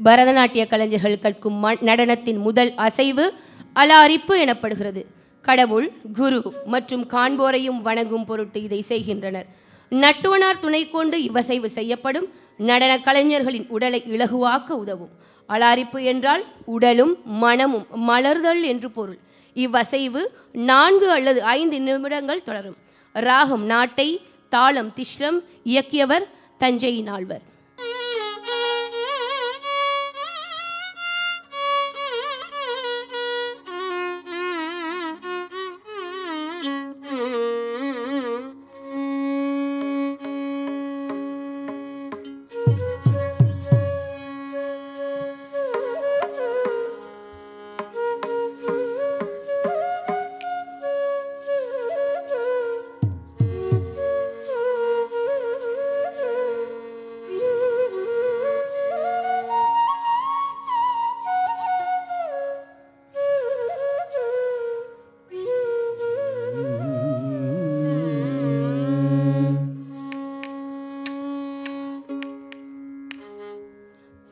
பரதநாட்டிய கலைஞர்கள் கற்கும் நடனத்தின் முதல் அசைவு அலாரிப்பு எனப்படுகிறது. கடவுள், குரு மற்றும் காண்போரையும் வணங்கும் பொருட்டு இதை செய்கின்றனர். நட்டுவனார் துணை கொண்டு இவ்வசைவு செய்யப்படும். நடன கலைஞர்களின் உடலை இலகுவாக்க உதவும். அலாரிப்பு என்றால் உடலும் மனமும் மலர்தல் என்று பொருள். இவ்வசைவு 4 அல்லது 5 நிமிடங்கள் தொடரும். ராகம் நாட்டை, தாளம் திஸ்ரம், இயக்கியவர் தஞ்சை நால்வர்.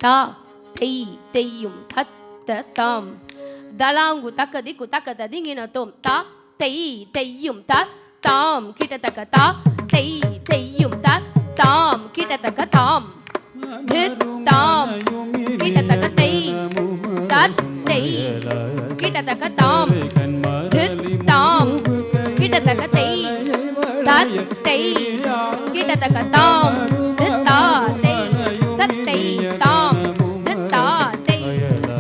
தா தெய் தெய்யும் தத்த தாம் தலாங்கு தக்க திக்கு தக்க ததிங்கின தோம். தா தெய் தெய்யும் த தாம் கிட்டத்தக்க தா தெய் தெய்யும் த தாம் கிட்டத்தக்க தாம் தாம் கிட்டத்தக்க தெய் தத் தெய் கிட்டத்தக்க தாம் தாம் கிட்டத்தக்க தெய் தத் தெய் கிட்டத்தக்க தாம் தா தெய் தத்தை தாம் தத்தா தெய்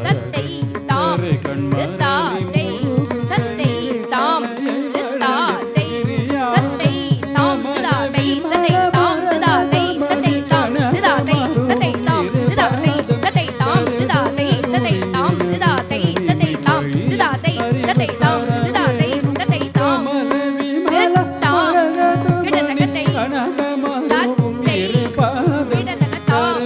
தத்தை தாம் தத்தா தெய் தத்தை தாம் தத்தா தெய் தத்தை தாம் ததா தெய் தத்தை தாம் ததா தெய் தத்தை தாம் ததா தெய் தத்தை தாம் ததா தெய் தத்தை தாம் ததா தெய் தத்தை தாம் ததா தெய் தத்தை தாம் ததா தெய் தத்தை தாம் ததா தெய் தத்தை தாம் தத்தா கிட்டத்தக்க தெய் தத்தை கிட்டத்தக்க தாம்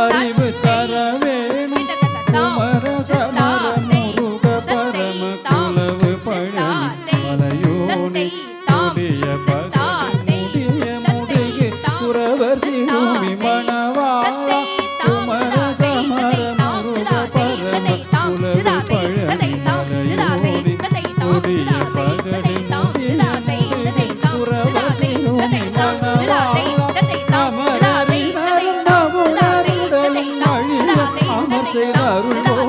அறிவு தர வேணும் குமரசமர முருக பரம குலவு பழனி மலையோனி கொடிய பகடி முடிய முடிய குறவர் சிறுமி மணவாளா குமரசமர முருக பரம குலவு பழனி மலையோனி கொடிய பகடி முடிய முடிய குறவர் சிறுமி மணவாளா அருள்வோனே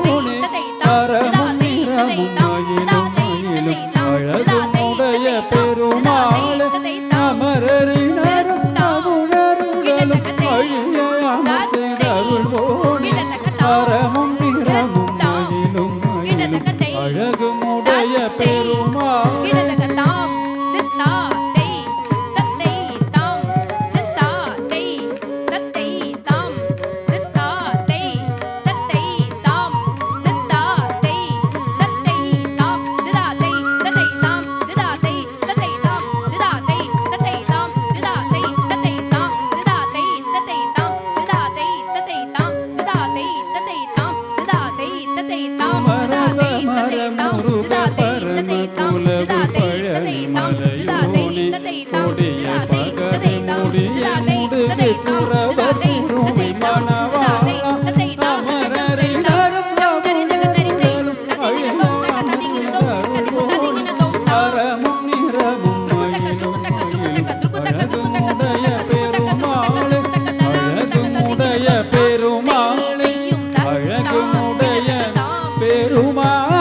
அறமும் நிறமும் மயிலும் மயிலும் அழகுமுடைய பெருமாளே அமரரினரும் அமுணருடலும் அழியாமசை அருள்வோனே அறமும் நிறமும் மயிலும் மயிலும் அழகுமுடைய பெருமாளே பெருமாளே அழகுமுடைய பெருமாள்